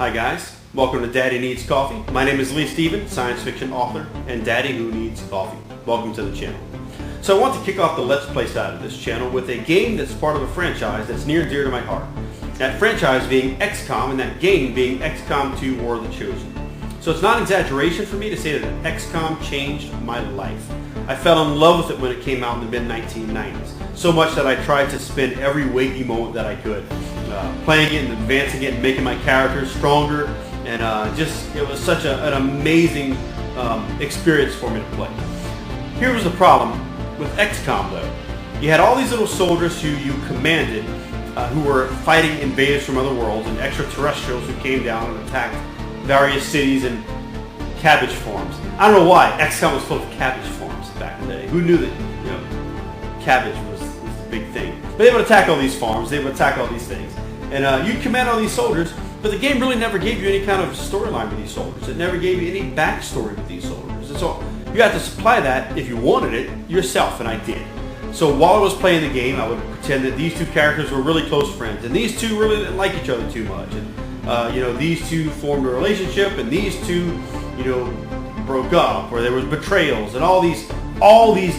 Hi guys, welcome to Daddy Needs Coffee. My name is Lee Stevens, science fiction author and Daddy Who Needs Coffee. Welcome to the channel. So I want to kick off the Let's Play side of this channel with a game that's part of a franchise that's near and dear to my heart. That franchise being XCOM and that game being XCOM 2 War of the Chosen. So it's not an exaggeration for me to say that XCOM changed my life. I fell in love with it when it came out in the mid-1990s. So much that I tried to spend every waking moment that I could playing it and advancing it and making my characters stronger. And it was such an amazing experience for me to play. Here was the problem with XCOM though. You had all these little soldiers who you commanded who were fighting invaders from other worlds and extraterrestrials who came down and attacked various cities in cabbage forms. I don't know why XCOM was full of cabbage forms back in the day. Who knew that cabbage was the big thing? But they would attack all these farms, they would attack all these things. And you'd command all these soldiers, but the game really never gave you any kind of storyline with these soldiers. It never gave you any backstory with these soldiers. And so you had to supply that, if you wanted it, yourself, and I did. So while I was playing the game, I would pretend that these two characters were really close friends, and these two really didn't like each other too much. And these two formed a relationship, and these two, broke up, or there was betrayals, and all these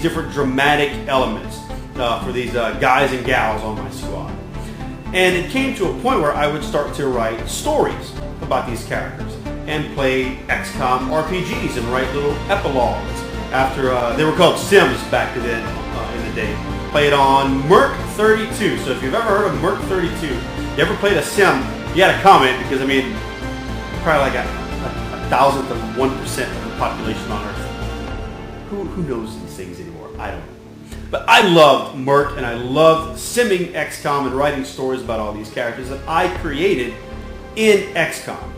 different dramatic elements for these guys and gals on my squad. And it came to a point where I would start to write stories about these characters and play XCOM RPGs and write little epilogues after they were called Sims back then in the day. Played on Merc 32. So if you've ever heard of Merc 32, you ever played a Sim, you got to comment, because I mean, probably like a thousandth of 1% of the population on Earth. Who knows these things anymore? I don't know. But I loved Merc, and I loved simming XCOM and writing stories about all these characters that I created in XCOM.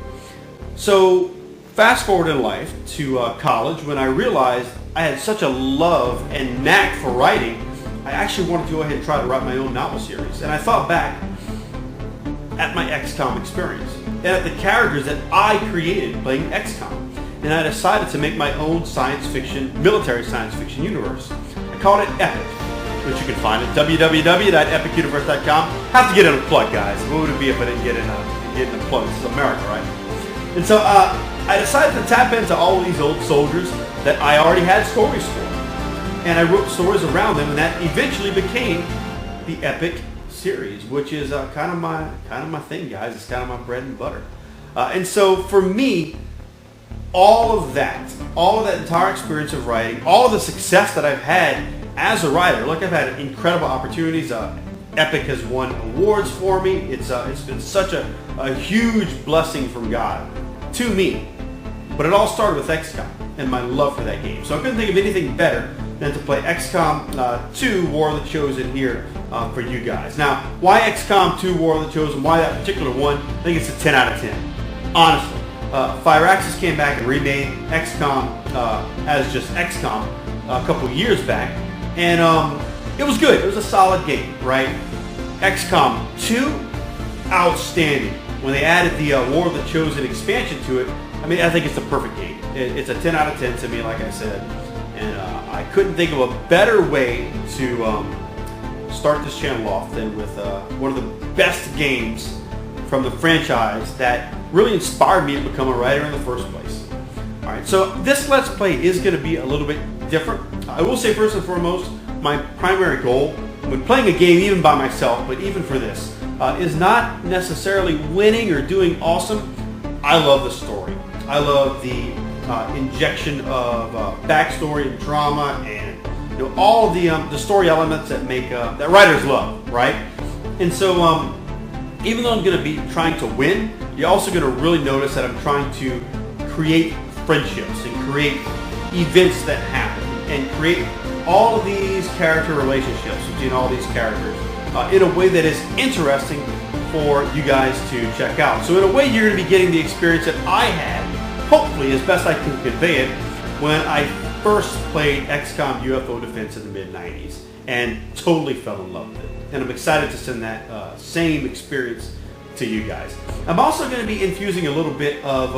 So fast forward in life to college, when I realized I had such a love and knack for writing, I actually wanted to go ahead and try to write my own novel series. And I thought back at my XCOM experience and at the characters that I created playing XCOM. And I decided to make my own military science fiction universe. I called it Epic, which you can find at www.epicuniverse.com. Have to get in a plug, guys. What would it be if I didn't get in a plug? This is America, right? And so I decided to tap into all of these old soldiers that I already had stories for. And I wrote stories around them, and that eventually became the Epic series, which is kind of my thing, guys. It's kind of my bread and butter. And so for me, all of that entire experience of writing, all of the success that I've had as a writer, look, I've had incredible opportunities. Epic has won awards for me. It's been such a huge blessing from God to me. But it all started with XCOM and my love for that game. So I couldn't think of anything better than to play XCOM 2 War of the Chosen here for you guys. Now, why XCOM 2 War of the Chosen? Why that particular one? I think it's a 10 out of 10. Honestly. Firaxis came back and remade XCOM as just XCOM a couple years back, and it was good. It was a solid game, right? XCOM 2, outstanding. When they added the War of the Chosen expansion to it, I mean, I think it's the perfect game. It's a 10 out of 10 to me, like I said, and I couldn't think of a better way to start this channel off than with one of the best games from the franchise that really inspired me to become a writer in the first place. Alright, so this Let's Play is going to be a little bit different. I will say first and foremost, my primary goal when playing a game, even by myself, but even for this, is not necessarily winning or doing awesome. I love the story. I love the injection of backstory and drama and all of the story elements that make that writers love, right? And so even though I'm going to be trying to win, you're also going to really notice that I'm trying to create friendships and create events that happen and create all of these character relationships between all these characters in a way that is interesting for you guys to check out. So in a way, you're going to be getting the experience that I had, hopefully as best I can convey it, when I first played XCOM UFO Defense in the mid-90s and totally fell in love with it. And I'm excited to send that same experience to you guys. I'm also going to be infusing a little bit of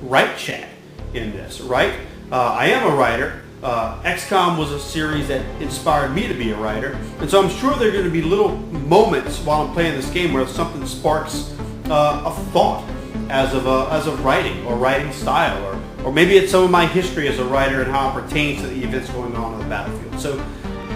Write Chat in this, right? I am a writer. XCOM was a series that inspired me to be a writer, and so I'm sure there are going to be little moments while I'm playing this game where something sparks a thought as of writing or writing style, or maybe it's some of my history as a writer and how it pertains to the events going on the battlefield. So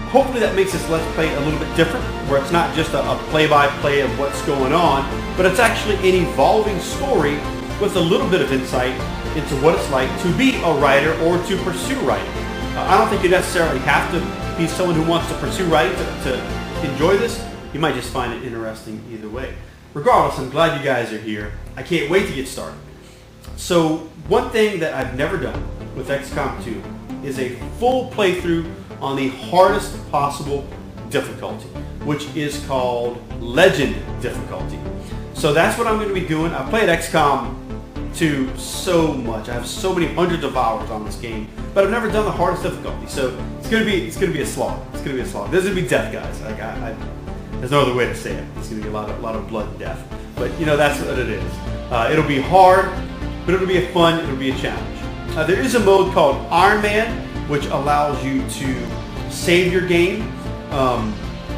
hopefully that makes this Let's Play a little bit different, where it's not just a play-by-play of what's going on, but it's actually an evolving story with a little bit of insight into what it's like to be a writer or to pursue writing. I don't think you necessarily have to be someone who wants to pursue writing to enjoy this. You might just find it interesting either way. Regardless, I'm glad you guys are here. I can't wait to get started. So one thing that I've never done with XCOM 2 is a full playthrough on the hardest possible difficulty, which is called Legend difficulty. So that's what I'm going to be doing. I've played XCOM 2 so much. I have so many hundreds of hours on this game, but I've never done the hardest difficulty. So it's going to be a slog. It's going to be a slog. There's going to be death, guys. Like there's no other way to say it. It's going to be a lot of blood and death. But you know, that's what it is. It'll be hard, but it'll be it'll be a challenge. There is a mode called Iron Man, which allows you to save your game,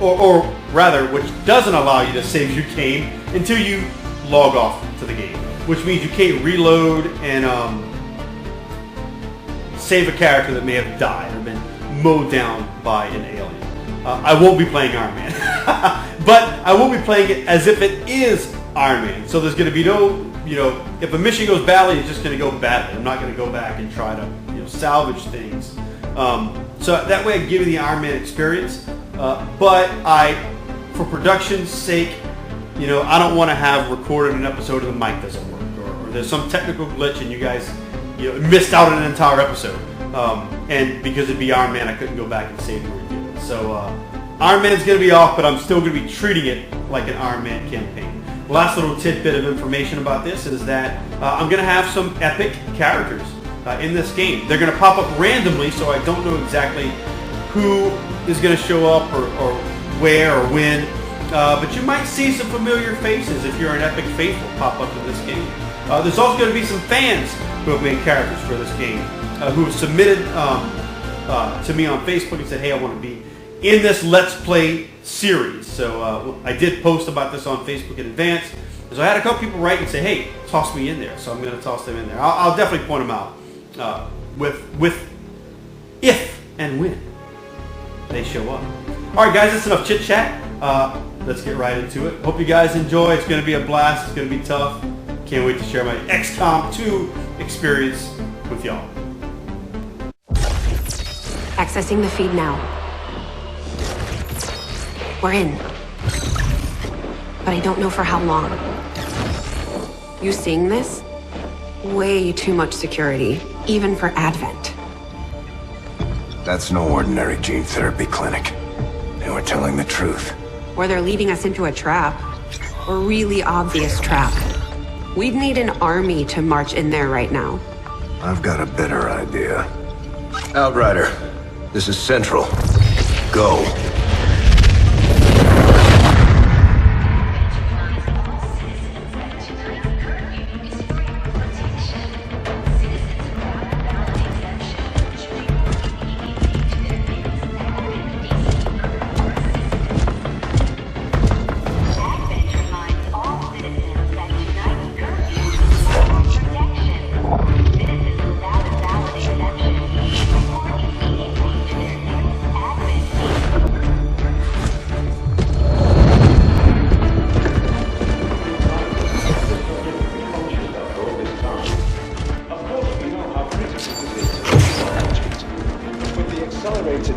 or rather, which doesn't allow you to save your game until you log off to the game, which means you can't reload and save a character that may have died or been mowed down by an alien. I won't be playing Iron Man, but I will be playing it as if it is Iron Man. So there's going to be no, if a mission goes badly, it's just going to go badly. I'm not going to go back and try to, salvage things. So that way I give you the Iron Man experience, but for production's sake, I don't want to have recorded an episode and the mic doesn't work, or there's some technical glitch and you guys missed out on an entire episode. And because it'd be Iron Man, I couldn't go back and save it or redo it. So Iron Man's going to be off, but I'm still going to be treating it like an Iron Man campaign. Last little tidbit of information about this is that I'm going to have some epic characters in this game. They're going to pop up randomly, so I don't know exactly who is going to show up or where or when. But you might see some familiar faces if you're an epic faithful pop up in this game. There's also going to be some fans who have made characters for this game who have submitted to me on Facebook and said, hey, I want to be in this Let's Play series. So I did post about this on Facebook in advance. So I had a couple people write and say, hey, toss me in there. So I'm going to toss them in there. I'll definitely point them out with if and when they show up. All right, guys, that's enough chit chat. Let's get right into it. Hope you guys enjoy. It's going to be a blast. It's going to be tough. Can't wait to share my XCOM 2 experience with y'all. Accessing the feed now. We're in. But I don't know for how long. You seeing this? Way too much security, even for Advent. That's no ordinary gene therapy clinic. They were telling the truth. Or they're leading us into a trap. A really obvious trap. We'd need an army to march in there right now. I've got a better idea. Outrider, this is Central. Go.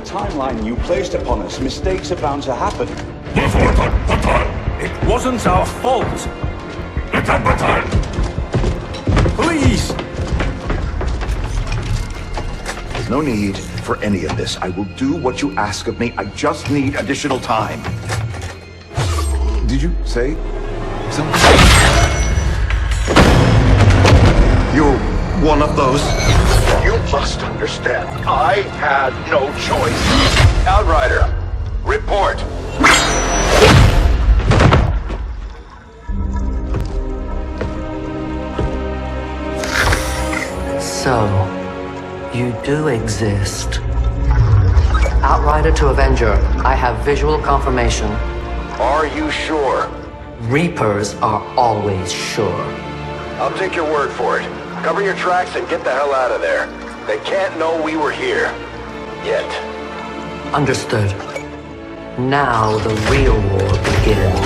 Timeline you placed upon us, mistakes are bound to happen. It wasn't our fault. Please! There's no need for any of this. I will do what you ask of me. I just need additional time. Did you say something? You're one of those? You must understand, I had no choice. Outrider, report. So, you do exist. Outrider to Avenger, I have visual confirmation. Are you sure? Reapers are always sure. I'll take your word for it. Cover your tracks and get the hell out of there. They can't know we were here. Yet. Understood. Now the real war begins.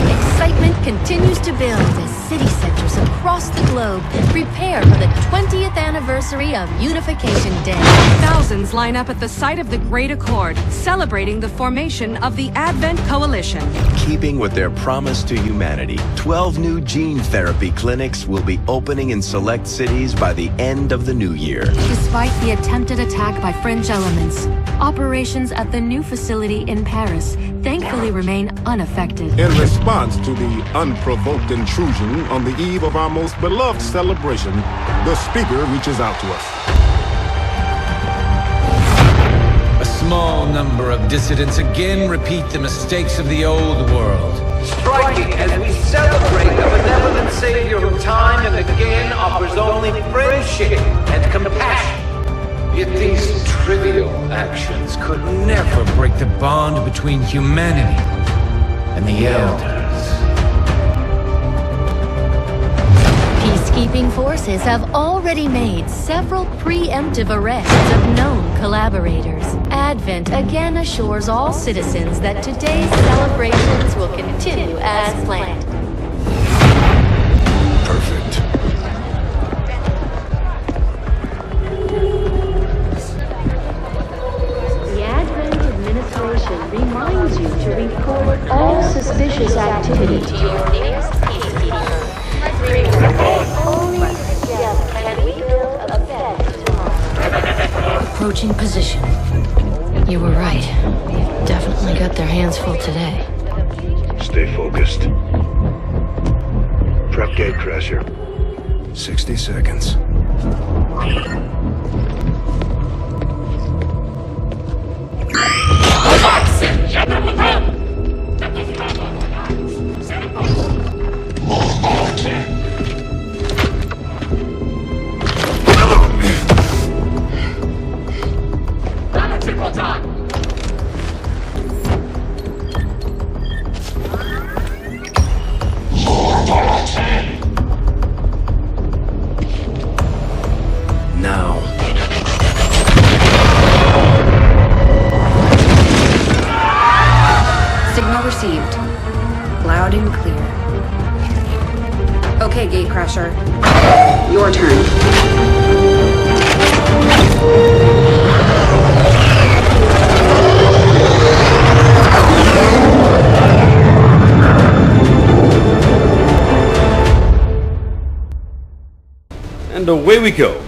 Excitement continues to build as city centers across the globe prepare for the 20th anniversary of Unification Day. Thousands line up at the site of the Great Accord, celebrating the formation of the Advent Coalition. Keeping with their promise to humanity, 12 new gene therapy clinics will be opening in select cities by the end of the new year. Despite the attempted attack by fringe elements, operations at the new facility in Paris thankfully remain unaffected. In response to the unprovoked intrusion on the eve of our most beloved celebration, the speaker reaches out to us. A small number of dissidents again repeat the mistakes of the old world. Striking as we celebrate a benevolent savior who time and again offers only friendship and compassion. Yet these trivial actions could never break the bond between humanity and the Elders. Peacekeeping forces have already made several preemptive arrests of known collaborators. Advent again assures all citizens that today's celebrations will continue as planned. Perfect. The Advent administration reminds you to report all suspicious activity to your nearest peacekeeper. Only together can we build a better tomorrow. Approaching position. You were right. They've definitely got their hands full today. Stay focused. Prep gate crasher. 60 seconds. Now. Signal received. Loud and clear. Okay, Gatecrasher. Your turn. And away we go.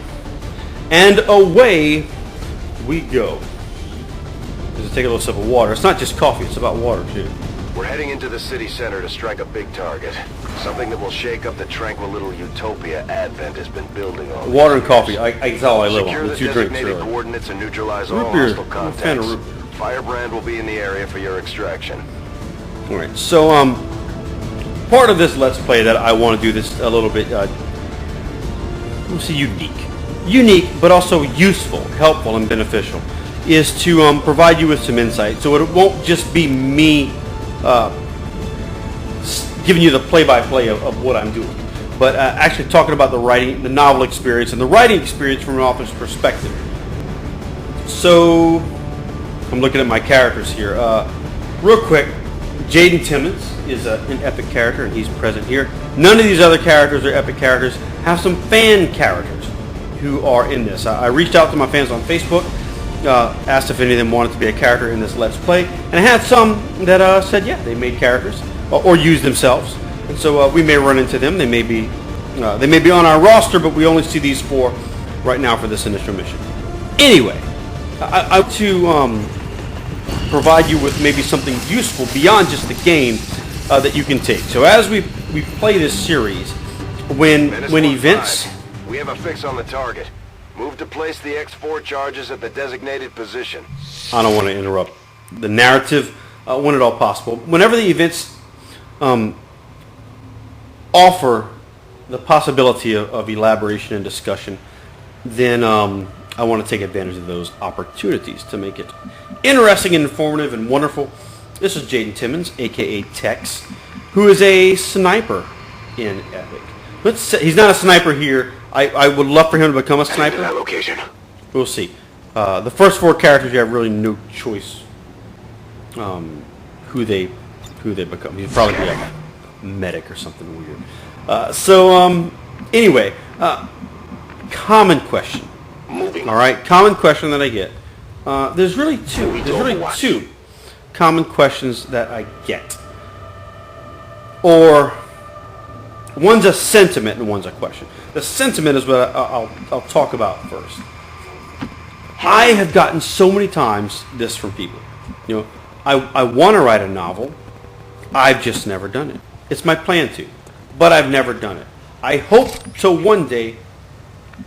And away we go. Just take a little sip of water. It's not just coffee, it's about water too. We're heading into the city center to strike a big target. Something that will shake up the tranquil little utopia Advent has been building on. Water and coffee. That's all I live on. The two drinks, designated really. coordinates and neutralize all Root beer. hostile I'm a fan of contacts. root beer. Firebrand will be in the area for your extraction. All right. So, part of this Let's Play that I want to do this a little bit, we'll see, unique, but also useful, helpful, and beneficial, is to provide you with some insight. So it won't just be me giving you the play-by-play of what I'm doing, but actually talking about the writing, the novel experience, and the writing experience from an author's perspective. So I'm looking at my characters here. Real quick, Jaden Timmons is an epic character, and he's present here. None of these other characters are epic characters. Have some fan characters who are in this. I reached out to my fans on Facebook, asked if any of them wanted to be a character in this Let's Play, and I had some that said yeah, they made characters or used themselves, and so we may run into them. They may be on our roster, but we only see these four right now for this initial mission. Anyway, I want to provide you with maybe something useful beyond just the game that you can take. So as we play this series, when events... We have a fix on the target. Move to place the X4 charges at the designated position. I don't want to interrupt the narrative when at all possible. Whenever the events offer the possibility of elaboration and discussion, then I want to take advantage of those opportunities to make it interesting and informative and wonderful. This is Jaden Timmons, aka Tex, who is a sniper in Epic. Let's say he's not a sniper here. I would love for him to become a sniper. That location. We'll see. The first 4 characters, you have really no choice who they become. He'd probably be a medic or something weird. Anyway, common question. All right, common question that I get. There's really two common questions that I get. Or one's a sentiment and one's a question. The sentiment is what I'll talk about first. I have gotten so many times this from people. You know, I want to write a novel. I've just never done it. It's my plan to, but I've never done it. I hope to one day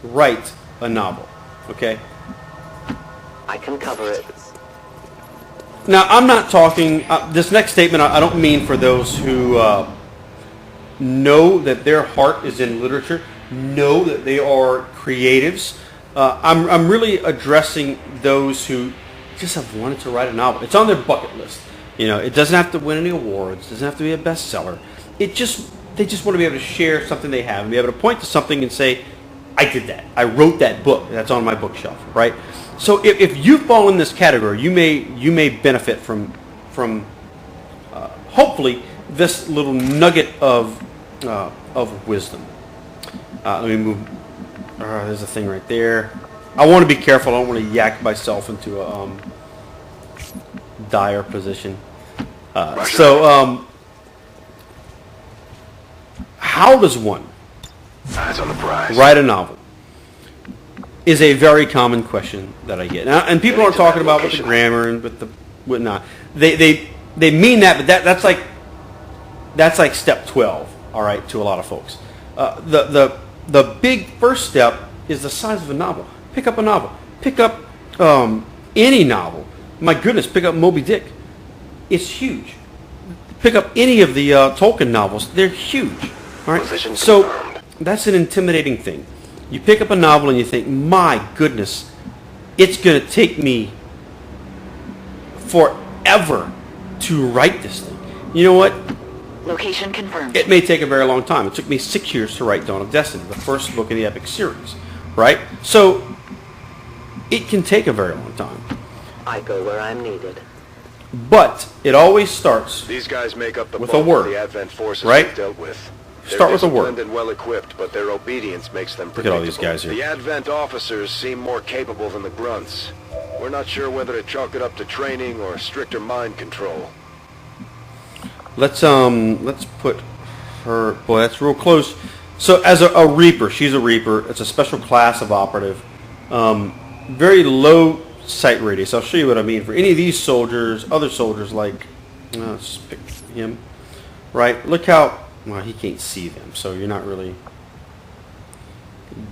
write a novel. Okay? I can cover it. Now, I'm not talking, this next statement I don't mean for those who know that their heart is in literature, know that they are creatives. I'm really addressing those who just have wanted to write a novel. It's on their bucket list. You know, it doesn't have to win any awards. It doesn't have to be a bestseller. They just want to be able to share something they have and be able to point to something and say, I did that. I wrote that book. That's on my bookshelf, right? So if you fall in this category, you may benefit from hopefully this little nugget of wisdom. Let me move. There's a thing right there. I want to be careful. I don't want to yak myself into a dire position. How does one write a novel? Is a very common question that I get. Now, and people aren't talking about with the grammar and with the whatnot. They mean that, but that's like step 12. All right, to a lot of folks. The big first step is the size of a novel. Pick up a novel. Pick up any novel. My goodness, pick up Moby Dick. It's huge. Pick up any of the Tolkien novels. They're huge. All right. So that's an intimidating thing. You pick up a novel and you think, my goodness, it's going to take me forever to write this thing. You know what? Location confirmed. It may take a very long time. It took me 6 years to write Dawn of Destiny, the first book in the Epic series, right? So it can take a very long time. I go where I'm needed. But it always starts These guys make up the with a word, the Advent forces right? we've dealt with. Start with a word. They're disciplined and well equipped, but their obedience makes them predictable. Look at all these guys here. The Advent officers seem more capable than the grunts. We're not sure whether to chalk it up to training or stricter mind control. Let's put her. Boy, that's real close. So as a Reaper, she's a Reaper. It's a special class of operative. Very low sight radius. I'll show you what I mean. For any of these soldiers, other soldiers like, let's just pick him. Right? Look how. Well, he can't see them, so you're not really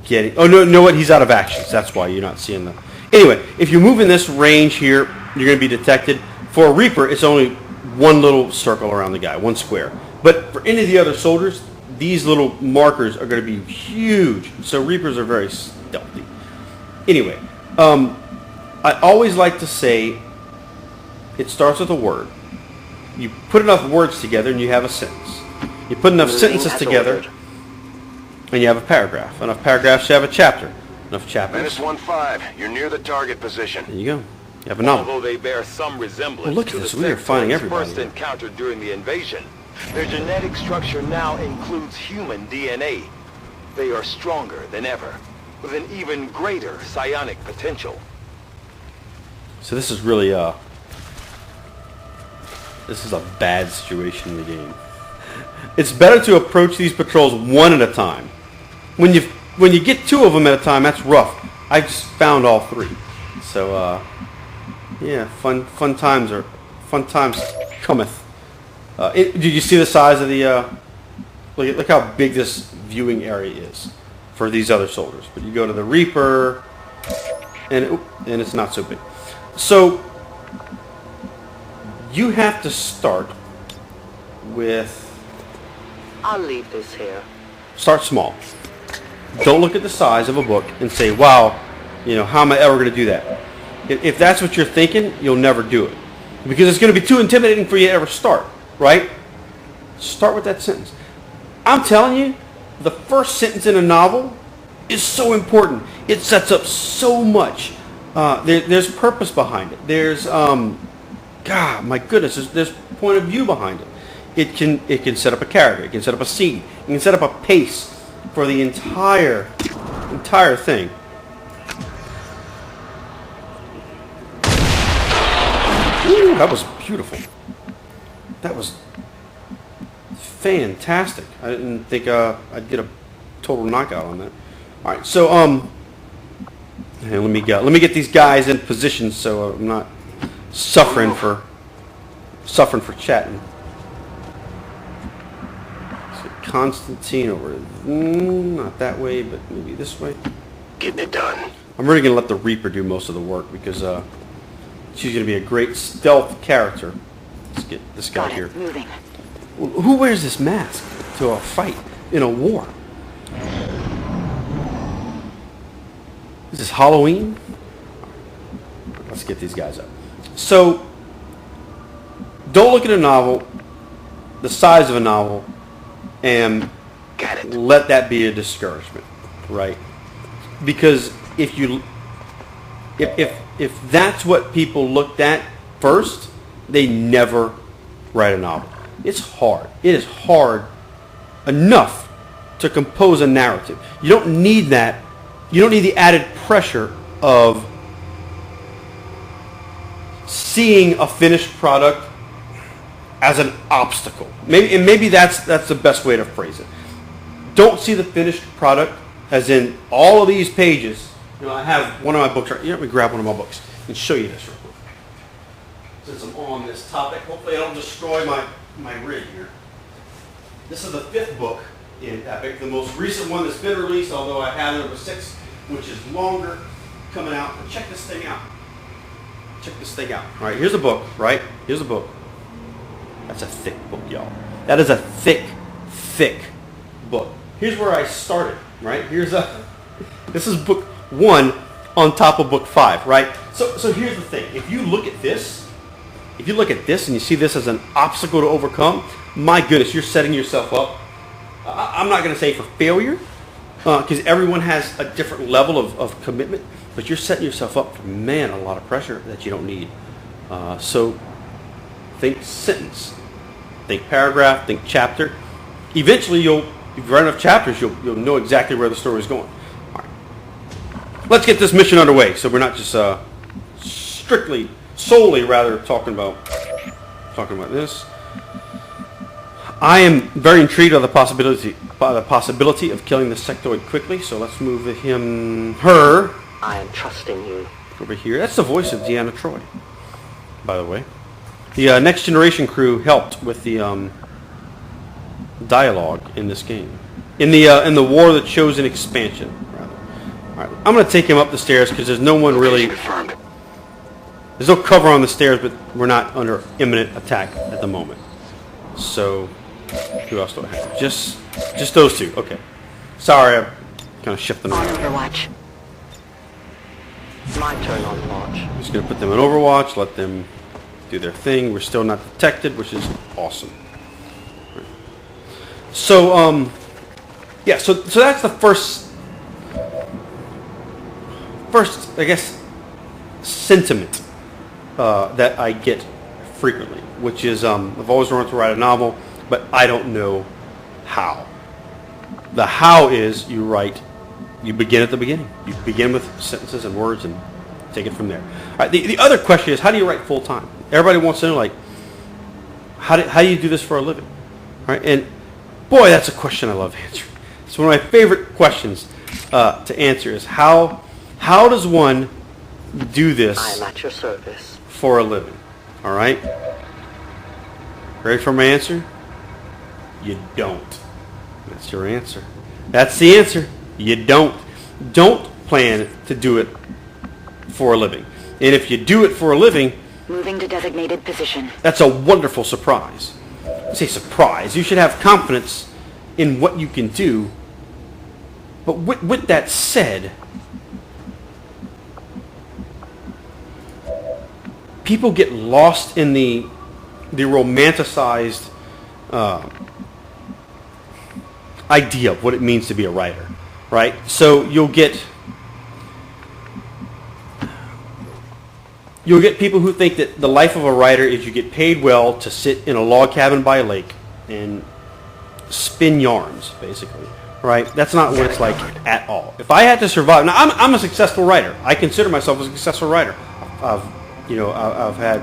getting... Oh, no, know what? He's out of actions. That's why you're not seeing them. Anyway, if you move in this range here, you're going to be detected. For a Reaper, it's only one little circle around the guy, one square. But for any of the other soldiers, these little markers are going to be huge. So Reapers are very stealthy. Anyway, I always like to say it starts with a word. You put enough words together and you have a sentence. You put enough sentences together, and you have a paragraph. Enough paragraphs, you have a chapter. Enough chapters. -15. You're near the target position. There you go. You have a novel. Although they bear some resemblance look at to this. the We are finding everybody first here. encountered during the invasion, their genetic structure now includes human DNA. They are stronger than ever, with an even greater psionic potential. So this is really this is a bad situation in the game. It's better to approach these patrols one at a time. When you get 2 of them at a time, that's rough. I just found all 3. So yeah, fun times cometh. Did you see the size of the? Look how big this viewing area is for these other soldiers. But you go to the Reaper, and it's not so big. So you have to start with. I'll leave this here. Start small. Don't look at the size of a book and say, wow, how am I ever going to do that? If that's what you're thinking, you'll never do it. Because it's going to be too intimidating for you to ever start, right? Start with that sentence. I'm telling you, the first sentence in a novel is so important. It sets up so much. There's purpose behind it. There's, God, my goodness, there's point of view behind it. It can set up a character. It can set up a scene. It can set up a pace for the entire thing. Ooh, that was beautiful. That was fantastic. I didn't think I'd get a total knockout on that. All right, so hey, let me get these guys in position so I'm not suffering for chatting. So Constantine over, not that way, but maybe this way. Getting it done. I'm really gonna let the Reaper do most of the work because she's gonna be a great stealth character. Let's get this guy here. Moving. Who wears this mask to a fight in a war? Is this Halloween? Let's get these guys up. So, don't look at a novel, the size of a novel, and let that be a discouragement, right? Because if that's what people looked at first, they never write a novel. It's hard. It is hard enough to compose a narrative. You don't need that. You don't need the added pressure of seeing a finished product as an obstacle. Maybe that's the best way to phrase it. Don't see the finished product as in all of these pages. I have one of my books right here. Let me grab one of my books and show you this real quick. Since I'm on this topic, hopefully I don't destroy my rig here. This is the 5th book in Epic, the most recent one that's been released, although I have number 6, which is longer, coming out. But check this thing out. Check this thing out. All right, here's a book, right? Here's a book. That's a thick book, y'all. That is a thick, thick book. Here's where I started, right? This is book 1 on top of book 5, right? So here's the thing. If you look at this and you see this as an obstacle to overcome, my goodness, you're setting yourself up. I'm not going to say for failure, because everyone has a different level of commitment, but you're setting yourself up for, man, a lot of pressure that you don't need. So think sentence, think paragraph, think chapter. Eventually, if you write enough chapters, you'll know exactly where the story is going. All right. Let's get this mission underway, so we're not just solely talking about this. I am very intrigued by the possibility of killing the sectoid quickly, so let's move her. I am trusting you. Over here. That's the voice of Deanna Troi, by the way. The Next Generation crew helped with the dialogue in this game. In the War of the Chosen expansion, rather. All right, I'm going to take him up the stairs because there's no one really. There's no cover on the stairs, but we're not under imminent attack at the moment. So, who else do I have? Just those two. Okay. Sorry, I'm kind of shifting On around. Overwatch. My turn on watch. I'm just going to put them in Overwatch, let them do their thing. We're still not detected, which is awesome. Right. So, yeah, so that's the first, I guess, sentiment that I get frequently, which is I've always wanted to write a novel, but I don't know how. The how is you begin at the beginning. You begin with sentences and words and take it from there. All right, the other question is, how do you write full time? Everybody wants to know, like, how do you do this for a living? All right, and boy, that's a question I love answering. It's one of my favorite questions to answer is how does one do this I am at your service for a living? All right, ready for my answer? You don't. That's your answer. That's the answer. You don't plan to do it for a living. And if you do it for a living, Moving to designated position. that's a wonderful surprise. I say surprise. You should have confidence in what you can do But with that said, people get lost in the romanticized idea of what it means to be a writer, right? So you'll get people who think that the life of a writer is you get paid well to sit in a log cabin by a lake and spin yarns, basically, right? That's not what it's like at all. If I had to survive, now I'm a successful writer. I consider myself a successful writer. I've had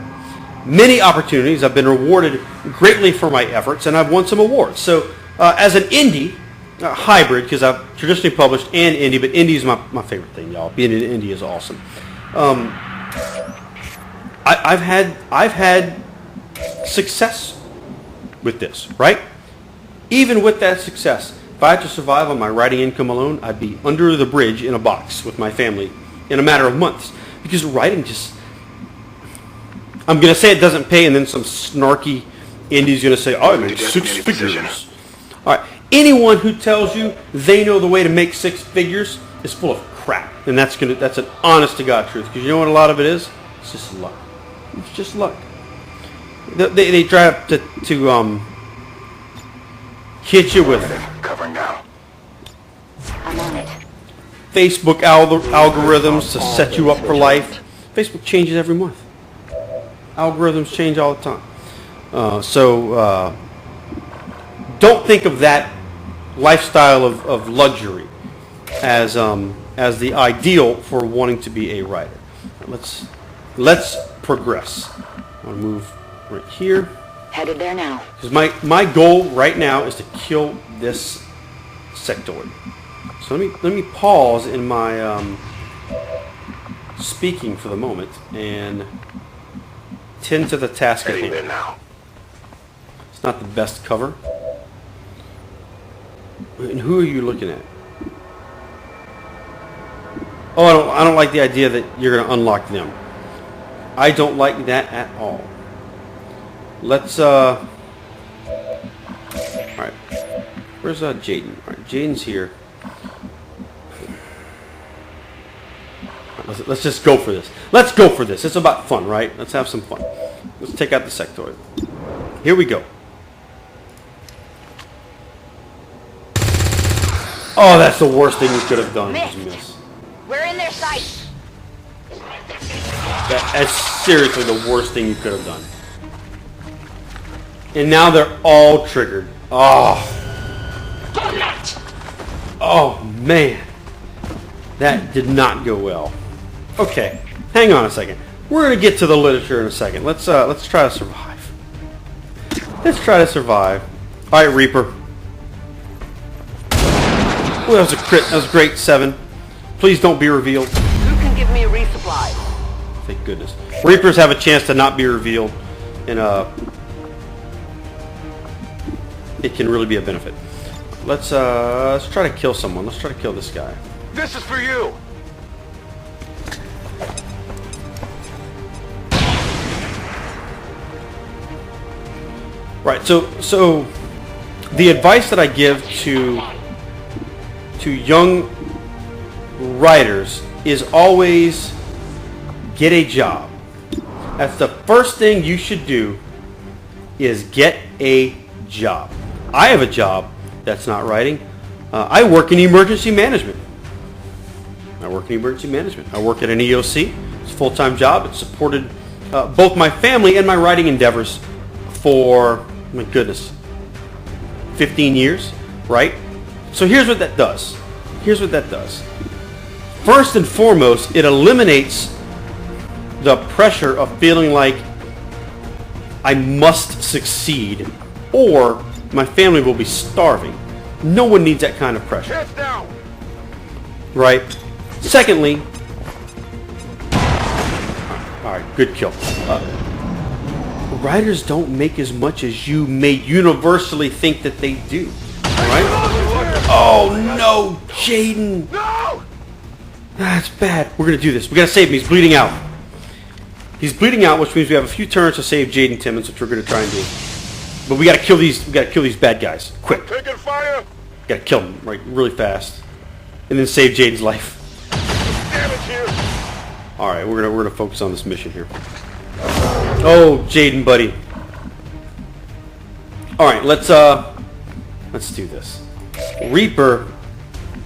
many opportunities. I've been rewarded greatly for my efforts, and I've won some awards. So as an indie hybrid, because I've traditionally published and indie, but indie is my favorite thing, y'all. Being an indie is awesome. I've had success with this, right? Even with that success, if I had to survive on my writing income alone, I'd be under the bridge in a box with my family in a matter of months. Because writing just... I'm going to say it doesn't pay, and then some snarky indie's going to say, oh, I made 6 figures. All right. Anyone who tells you they know the way to make 6 figures is full of crap. And that's an honest-to-God truth. Because you know what a lot of it is? It's just luck. It's just luck. They try to hit you with covering now. I'm on it. Facebook algorithms to set you up for life. Facebook changes every month. Algorithms change all the time. So don't think of that lifestyle of luxury as the ideal for wanting to be a writer. Let's progress. I'll move right here. Headed there now. Because my goal right now is to kill this sectoid. So let me pause in my speaking for the moment and tend to the task at hand. Now. It's not the best cover. And who are you looking at? Oh, I don't like the idea that you're going to unlock them. I don't like that at all. Let's all right. Where's Jaden? All right, Jaden's here. Let's just go for this. Let's go for this. It's about fun, right? Let's have some fun. Let's take out the sectoid. Here we go. Oh, that's the worst thing you could have done. Miss. We're in their sights. That's seriously the worst thing you could have done. And now they're all triggered. Oh. Oh, man. That did not go well. Okay, hang on a second. We're going to get to the literature in a second. Let's try to survive. Let's try to survive. All right, Reaper. Oh, that was a crit. That was great. 7. Please don't be revealed. Who can give me a resupply? Thank goodness. Reapers have a chance to not be revealed, and it can really be a benefit. Let's try to kill someone. Let's try to kill this guy. This is for you! Right, so the advice that I give to young writers is always get a job. That's the first thing you should do, is get a job. I have a job that's not writing. I work in emergency management. I work at an EOC. It's a full-time job. It's supported both my family and my writing endeavors for, my goodness, 15 years, right? So here's what that does. First and foremost, it eliminates the pressure of feeling like I must succeed or my family will be starving. No one needs that kind of pressure. Right? Secondly, alright, good kill. Writers don't make as much as you may universally think that they do. Right? Oh no, Jaden! No! That's bad. We're gonna do this. We gotta save him. He's bleeding out. He's bleeding out, which means we have a few turns to save Jaden Timmons, which we're gonna try and do. But we gotta kill these. We gotta kill these bad guys quick. Taking fire. Gotta kill them really fast. and then save Jaden's life. All right, we're gonna focus on this mission here. Oh, Jaden, buddy. All right, let's do this. Reaper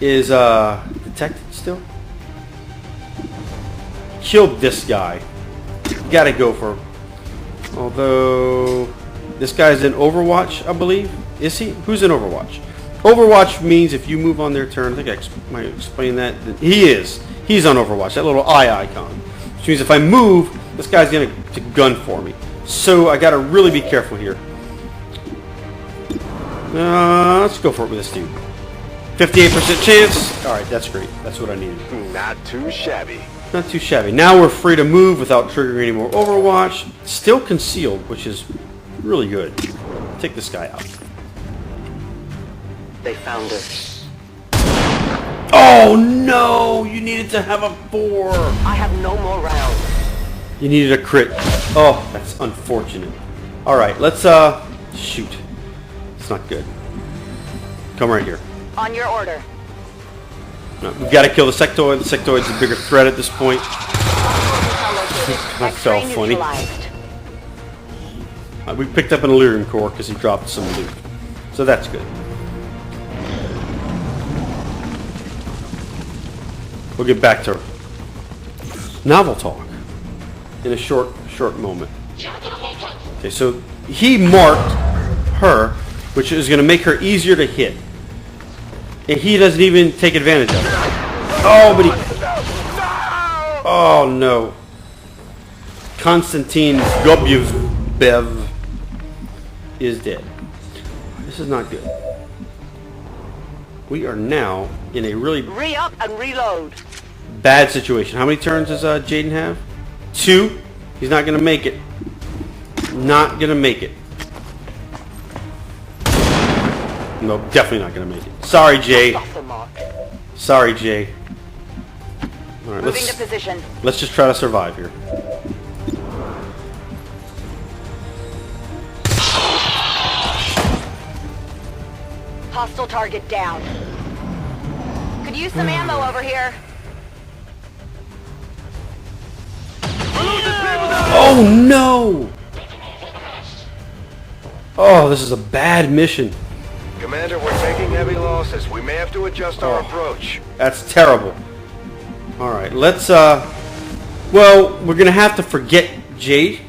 is detected still. Killed this guy. Gotta go for him. Although this guy's in Overwatch, I believe. Is he? Who's in Overwatch? Overwatch means if you move on their turn. I think I might explain that. He is. He's on Overwatch. That little eye icon. Which means if I move, this guy's gonna gun for me. So I gotta really be careful here. Let's go for it with this dude. 58% chance. All right, that's great. That's what I needed. Not too shabby. Not too shabby. Now we're free to move without triggering any more Overwatch. Still concealed, which is really good. Take this guy out. They found us. Oh no! You needed to have a 4. I have no more rounds. You needed a crit. Oh, that's unfortunate. All right, let's shoot. It's not good. Come right here. On your order. No, we've got to kill the sectoid. The sectoid's a bigger threat at this point. That's so funny. We picked up an Illyrium core because he dropped some loot. So that's good. We'll get back to novel talk in a short moment. Okay, so he marked her, which is going to make her easier to hit. And he doesn't even take advantage of it. Oh, but he... Oh, no. Konstantin Gobyev is dead. This is not good. We are now in a really... Re-up and reload. Bad situation. How many turns does Jaden have? 2. He's not going to make it. Not going to make it. No, definitely not going to make it. Sorry, Jay. Sorry, Jay. All right, Moving to position. Let's just try to survive here. Hostile target down. Could use some ammo over here. Oh no! Oh, this is a bad mission. Commander, we're taking heavy losses. We may have to adjust our approach. That's terrible. Alright, let's, well, we're gonna have to forget Jade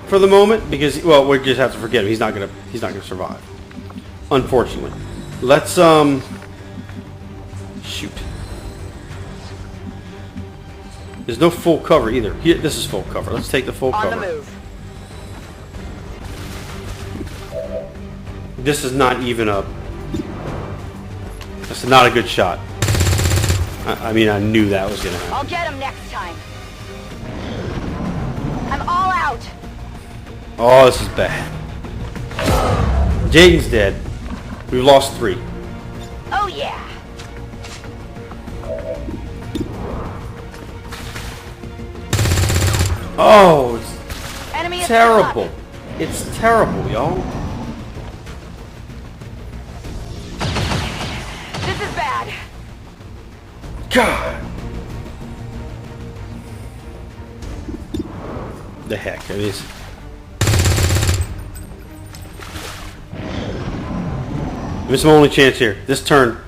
for the moment, because, well, we just have to forget him. He's not gonna survive. Unfortunately. Let's, shoot. There's no full cover either. Here, this is full cover. Let's take the full cover. On the move. This is not even a... That's not a good shot. I mean, I knew that was going to happen. I'll get him next time. I'm all out. Oh, this is bad. Jaden's dead. We've lost 3. Oh, yeah. Oh, it's terrible. It's terrible, y'all. This is bad. God. The heck, it is. This is my only chance here. This turn.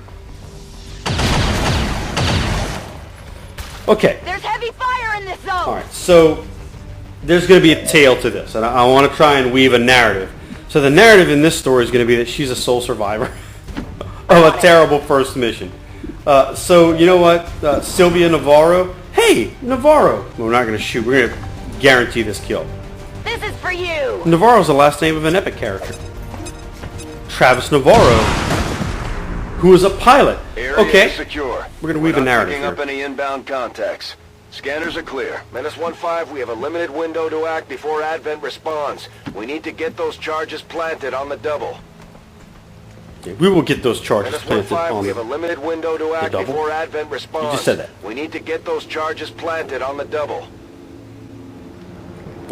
Okay. There's heavy fire in this zone. All right, so there's going to be a tale to this, and I want to try and weave a narrative. So the narrative in this story is going to be that she's a sole survivor of a terrible first mission. So you know what, Sylvia Navarro? Hey, Navarro. Well, we're not going to shoot. We're going to guarantee this kill. This is for you. Navarro's the last name of an epic character. Travis Navarro, who is a pilot. Area is secure. We're going to weave a narrative picking here. up any inbound contacts. Scanners are clear. Menace 1-5, we have a limited window to act before Advent responds. We need to get those charges planted on the double. Yeah, we will get those charges Menace planted 1-5, on we have a limited window to act double? before Advent responds. You just said that. We need to get those charges planted on the double.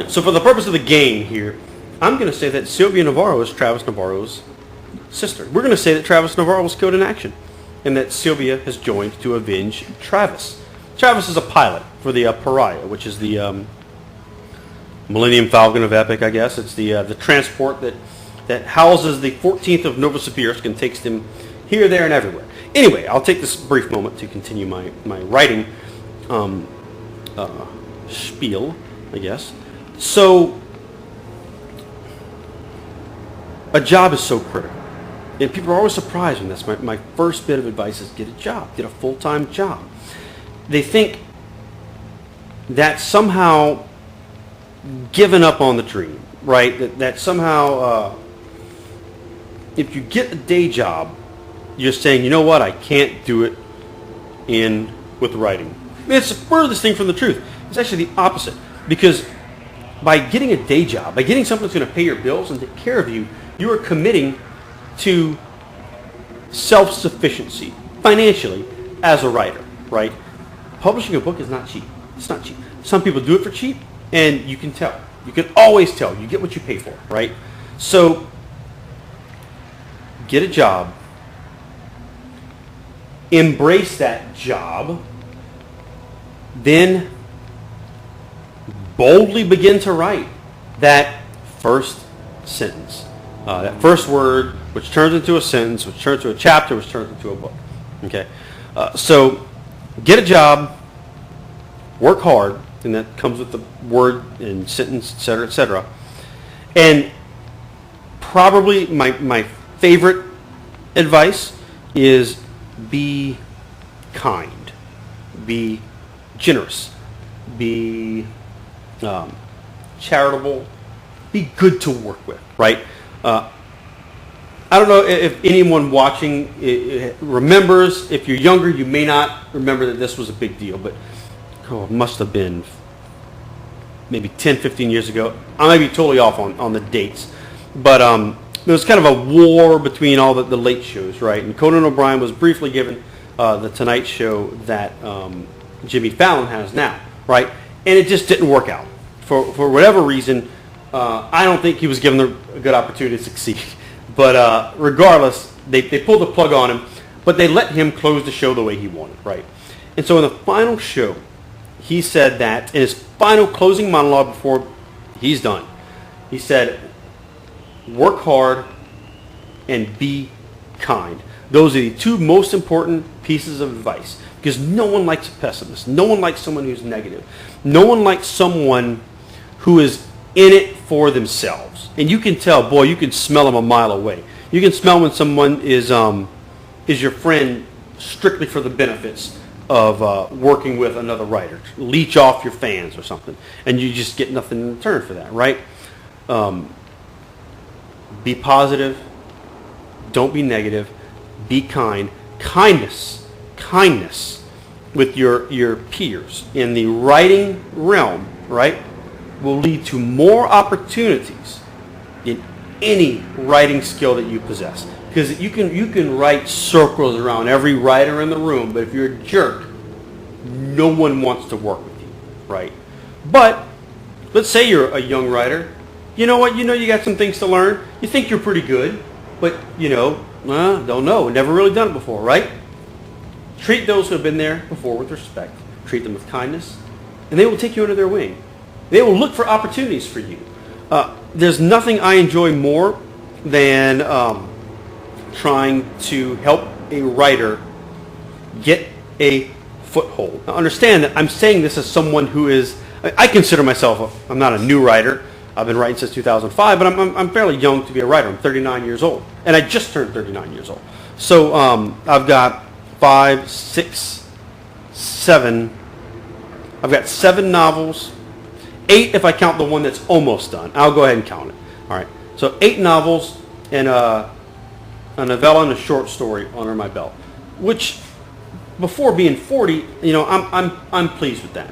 So for the purpose of the game here, I'm going to say that Sylvia Navarro is Travis Navarro's sister. We're going to say that Travis Navarro was killed in action. and that Sylvia has joined to avenge Travis. Travis is a pilot for the Pariah, which is the Millennium Falcon of Epic, I guess. It's the transport that houses the 14th of Novosibirsk and takes them here, there, and everywhere. Anyway, I'll take this brief moment to continue my writing spiel, I guess. So, a job is so critical. And people are always surprised when that's my first bit of advice is get a job, get a full-time job. They think that somehow giving up on the dream, right? That somehow if you get a day job, you're saying, you know what, I can't do it with writing. It's the furthest thing from the truth. It's actually the opposite. Because by getting a day job, by getting something that's going to pay your bills and take care of you, you are committing to self-sufficiency financially as a writer, right? Publishing a book is not cheap. It's not cheap. Some people do it for cheap, and you can tell. You can always tell. You get what you pay for, right? So, get a job. Embrace that job. Then boldly begin to write that first sentence. That first word, which turns into a sentence, which turns into a chapter, which turns into a book. Okay? So, get a job, work hard, and that comes with the word and sentence, etc., etc. And probably my favorite advice is be kind, be generous, be charitable, be good to work with, right? I don't know if anyone watching remembers. If you're younger, you may not remember that this was a big deal, but it must have been maybe 10, 15 years ago. I might be totally off on the dates, but there was kind of a war between all the late shows, right? And Conan O'Brien was briefly given the Tonight Show that Jimmy Fallon has now, right? And it just didn't work out. For whatever reason, I don't think he was given a good opportunity to succeed. But regardless, they pulled the plug on him, but they let him close the show the way he wanted, right? And so in the final show, he said that in his final closing monologue before he's done, he said, work hard and be kind. Those are the two most important pieces of advice, because no one likes a pessimist. No one likes someone who's negative. No one likes someone who is in it for themselves. And you can tell, boy, you can smell them a mile away. You can smell when someone is your friend strictly for the benefits of working with another writer. Leech off your fans or something. And you just get nothing in return for that, right? Be positive. Don't be negative. Be kind. Kindness with your peers in the writing realm, right, will lead to more opportunities in any writing skill that you possess. Because you can write circles around every writer in the room, but if you're a jerk, no one wants to work with you, right? But let's say you're a young writer. You know what? You know you got some things to learn. You think you're pretty good, but don't know. Never really done it before, right? Treat those who have been there before with respect. Treat them with kindness, and they will take you under their wing. They will look for opportunities for you. There's nothing I enjoy more than trying to help a writer get a foothold. Now understand that I'm saying this as someone who is, I consider myself, I'm not a new writer. I've been writing since 2005, but I'm fairly young to be a writer. I'm 39 years old, and I just turned 39 years old. So I've got 5, 6, 7. I've got 7 novels. 8 if I count the one that's almost done. I'll go ahead and count it. All right. So 8 novels and a novella and a short story under my belt, which before being 40, I'm pleased with that,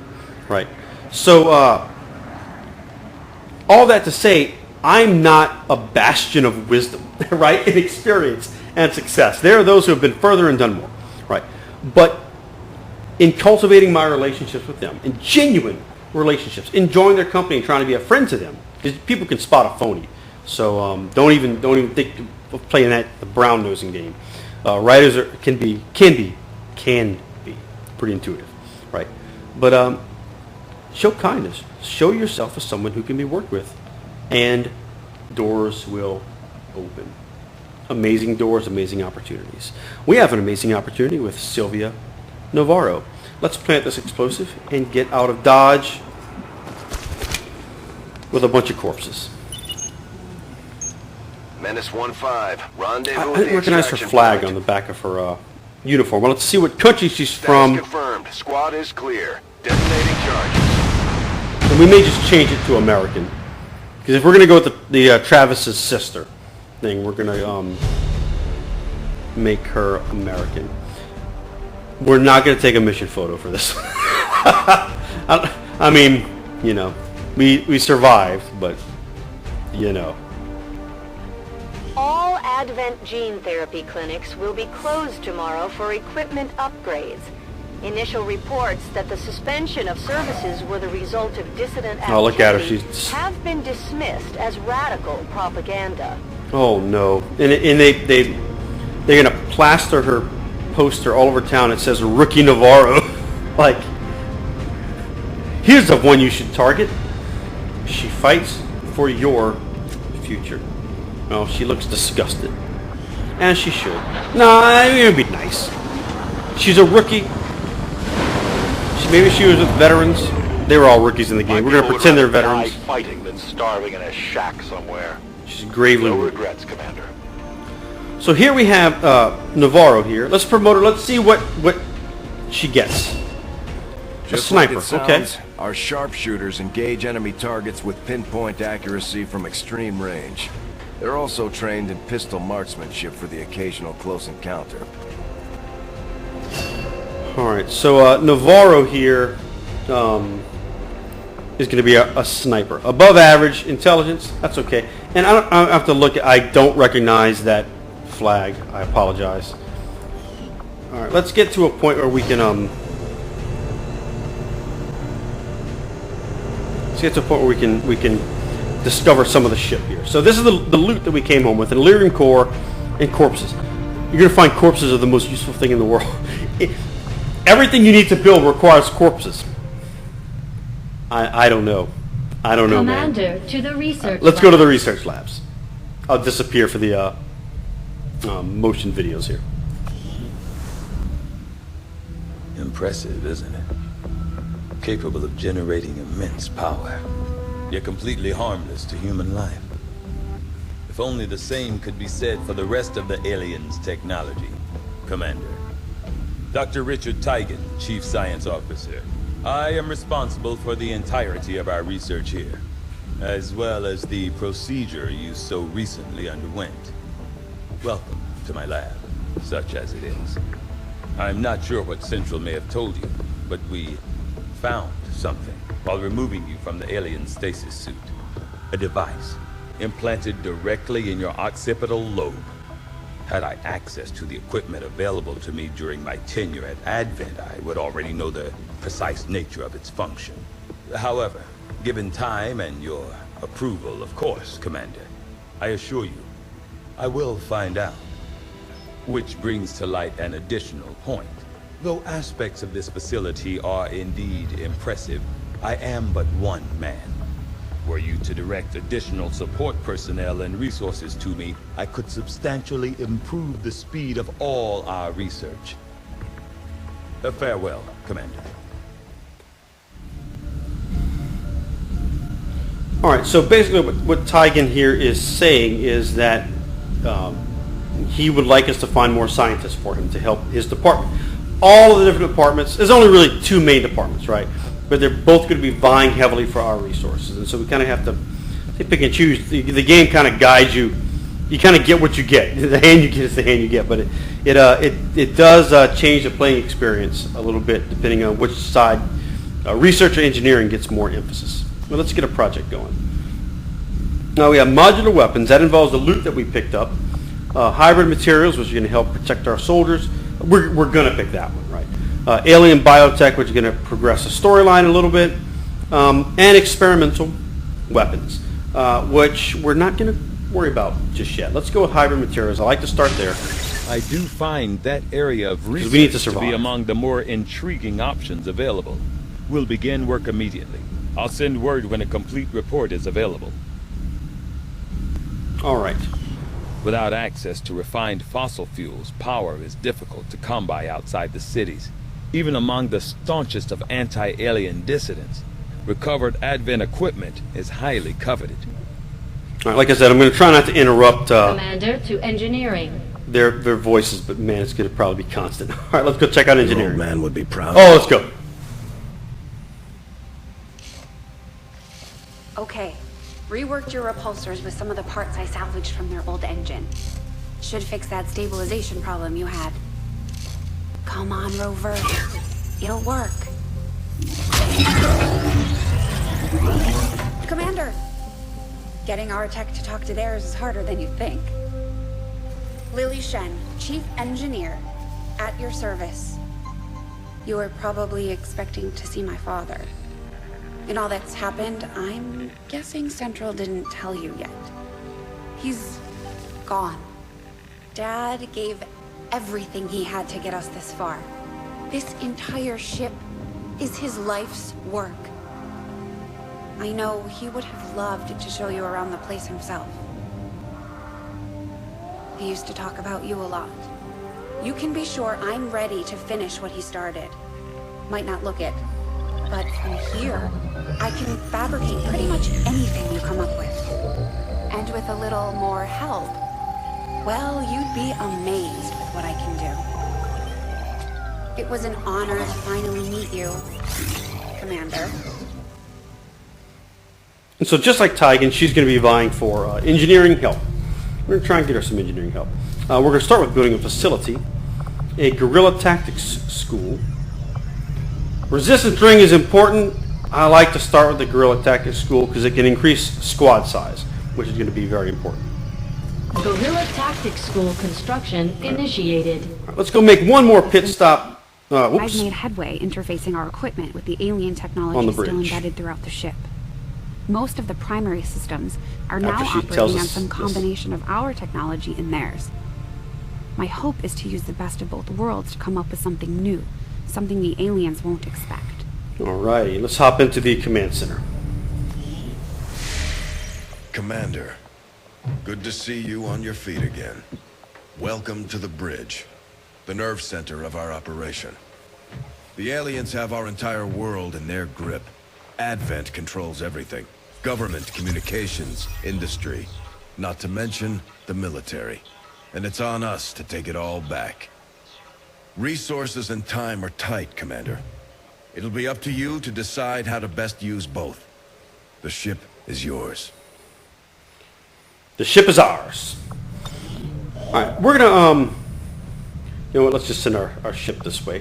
right? So all that to say, I'm not a bastion of wisdom, right, and experience and success. There are those who have been further and done more, right? But in cultivating my relationships with them, in genuine relationships, enjoying their company and trying to be a friend to them, because people can spot a phony. So don't even think of playing the brown nosing game. Writers can be pretty intuitive, right? But show kindness. Show yourself as someone who can be worked with, and doors will open. Amazing doors, amazing opportunities. We have an amazing opportunity with Sylvia Navarro. Let's plant this explosive and get out of Dodge with a bunch of corpses. Menace 1-5, rendezvous I with didn't the recognize her extraction flag point. on the back of her uniform. Well, let's see what country she's Status from. confirmed. Squad is clear. Detonating charges. And we may just change it to American. Because if we're going to go with the Travis's sister thing, we're going to make her American. We're not going to take a mission photo for this one. I mean, you know, we survived, but, you know. All Advent gene therapy clinics will be closed tomorrow for equipment upgrades. Initial reports that the suspension of services were the result of dissident activity Oh, look at her. She's... have been dismissed as radical propaganda. Oh, no. And they're going to plaster her poster all over town. It says Rookie Navarro. Like, here's the one you should target. She fights for your future. Oh, she looks disgusted. As she should. No, it would be nice. She's a rookie. Maybe she was with veterans. They were all rookies in the game. We're going to pretend they're veterans. Fighting than starving in a shack somewhere. She's gravely No wounded. regrets, Commander. So here we have Navarro here. Let's promote her. Let's see what she gets. Just a sniper, like it sounds, okay. Our sharpshooters engage enemy targets with pinpoint accuracy from extreme range. They're also trained in pistol marksmanship for the occasional close encounter. Alright, so Navarro here is going to be a sniper. Above average intelligence, that's okay. And I have to look, I don't recognize that flag. I apologize. Alright, let's get to a point where we can we can discover some of the ship here. So this is the loot that we came home with, an Illyrium core and corpses. You're going to find corpses are the most useful thing in the world. Everything you need to build requires corpses. I don't know. I don't know, man. Commander, to the research Let's go to the research labs. I'll disappear for the motion videos here. Impressive, isn't it? Capable of generating immense power, yet completely harmless to human life. If only the same could be said for the rest of the aliens' technology, Commander. Dr. Richard Tigan, Chief Science Officer. I am responsible for the entirety of our research here, as well as the procedure you so recently underwent. Welcome to my lab, such as it is. I'm not sure what Central may have told you, but we found something while removing you from the alien stasis suit. A device implanted directly in your occipital lobe. Had I access to the equipment available to me during my tenure at Advent, I would already know the precise nature of its function. However, given time and your approval, of course, Commander, I assure you, I will find out. Which brings to light an additional point. Though aspects of this facility are indeed impressive, I am but one man. Were you to direct additional support personnel and resources to me, I could substantially improve the speed of all our research. Farewell, Commander. Alright, so basically what Tigan here is saying is that he would like us to find more scientists for him to help his department. All of the different departments, there's only really two main departments, right? But they're both going to be vying heavily for our resources. And so we kind of have to pick and choose. The game kind of guides you. You kind of get what you get. The hand you get is the hand you get. But it does change the playing experience a little bit depending on which side research or engineering gets more emphasis. Well, let's get a project going. Now we have modular weapons. That involves the loot that we picked up. Hybrid materials, which are going to help protect our soldiers. We're going to pick that one, right? Alien biotech, which is going to progress the storyline a little bit. And experimental weapons, which we're not going to worry about just yet. Let's go with hybrid materials. I like to start there. I do find that area of research we need to survive. be among the more intriguing options available. We'll begin work immediately. I'll send word when a complete report is available. All right. Without access to refined fossil fuels, power is difficult to come by outside the cities. Even among the staunchest of anti-alien dissidents, recovered Advent equipment is highly coveted. All right, like I said, I'm going to try not to interrupt Commander to engineering. their voices, but man, it's going to probably be constant. All right, let's go check out engineering. Your old man would be proud. Oh, let's go. Okay. Reworked your repulsors with some of the parts I salvaged from their old engine. Should fix that stabilization problem you had. Come on, Rover. It'll work. Commander! Getting our tech to talk to theirs is harder than you think. Lily Shen, Chief Engineer, at your service. You were probably expecting to see my father. In all that's happened, I'm guessing Central didn't tell you yet. He's gone. Dad gave everything he had to get us this far. This entire ship is his life's work. I know he would have loved to show you around the place himself. He used to talk about you a lot. You can be sure I'm ready to finish what he started. Might not look it, but from here, I can fabricate pretty much anything you come up with. And with a little more help, well, you'd be amazed with what I can do. It was an honor to finally meet you, Commander. And so just like Tygan, she's going to be vying for engineering help. We're going to try and get her some engineering help. We're going to start with building a facility, a guerrilla tactics school. Resistance ring is important. I like to start with the guerrilla tactics school because it can increase squad size, which is going to be very important. Guerrilla Tactics School construction initiated. Right, let's go make one more pit stop. I've made headway interfacing our equipment with the alien technology still embedded throughout the ship. Most of the primary systems are now operating on some combination of our technology and theirs. My hope is to use the best of both worlds to come up with something new, something the aliens won't expect. Alrighty, let's hop into the command center. Commander, good to see you on your feet again. Welcome to the bridge, the nerve center of our operation. The aliens have our entire world in their grip. Advent controls everything. Government, communications, industry, not to mention the military. And it's on us to take it all back. Resources and time are tight, Commander. It'll be up to you to decide how to best use both. The ship is yours. The ship is ours. Alright, we're gonna, you know what, let's just send our ship this way.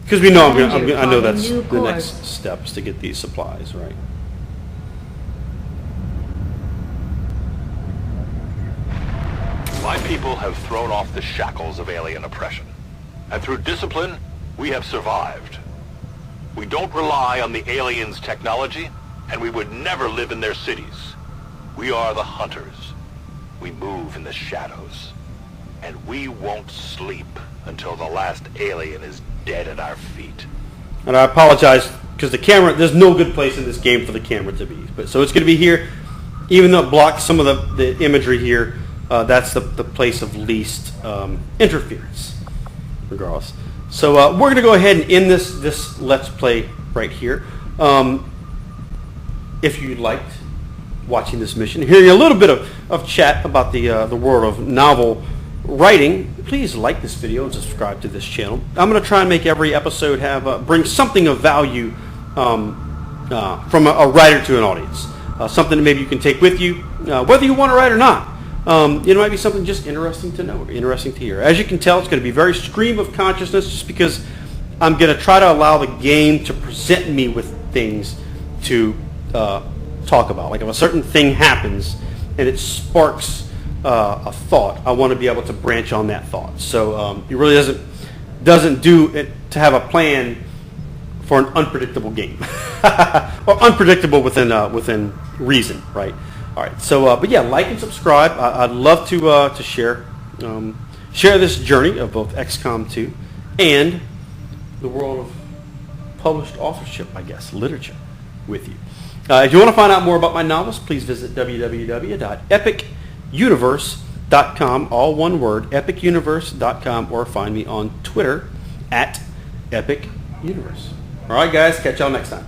Because we know I know that's the next steps to get these supplies, right? My people have thrown off the shackles of alien oppression. And through discipline, we have survived. We don't rely on the aliens' technology, and we would never live in their cities. We are the hunters. We move in the shadows. And we won't sleep until the last alien is dead at our feet. And I apologize, because the camera, there's no good place in this game for the camera to be. But so it's going to be here, even though it blocks some of the imagery here, that's the place of least interference, regardless. So we're going to go ahead and end this Let's Play right here. If you liked watching this mission, hearing a little bit of chat about the world of novel writing, please like this video and subscribe to this channel. I'm going to try and make every episode bring something of value from a writer to an audience. Something that maybe you can take with you, whether you want to write or not. It might be something just interesting to know, or interesting to hear. As you can tell, it's going to be very stream of consciousness, just because I'm going to try to allow the game to present me with things to talk about. Like if a certain thing happens and it sparks a thought, I want to be able to branch on that thought. So it really doesn't do it to have a plan for an unpredictable game, or unpredictable within reason, right? All right. So, but yeah, like and subscribe. I'd love to share share this journey of both XCOM 2 and the world of published authorship, I guess, literature, with you. If you want to find out more about my novels, please visit www.epicuniverse.com, all one word, epicuniverse.com, or find me on Twitter at epicuniverse. All right, guys, catch y'all next time.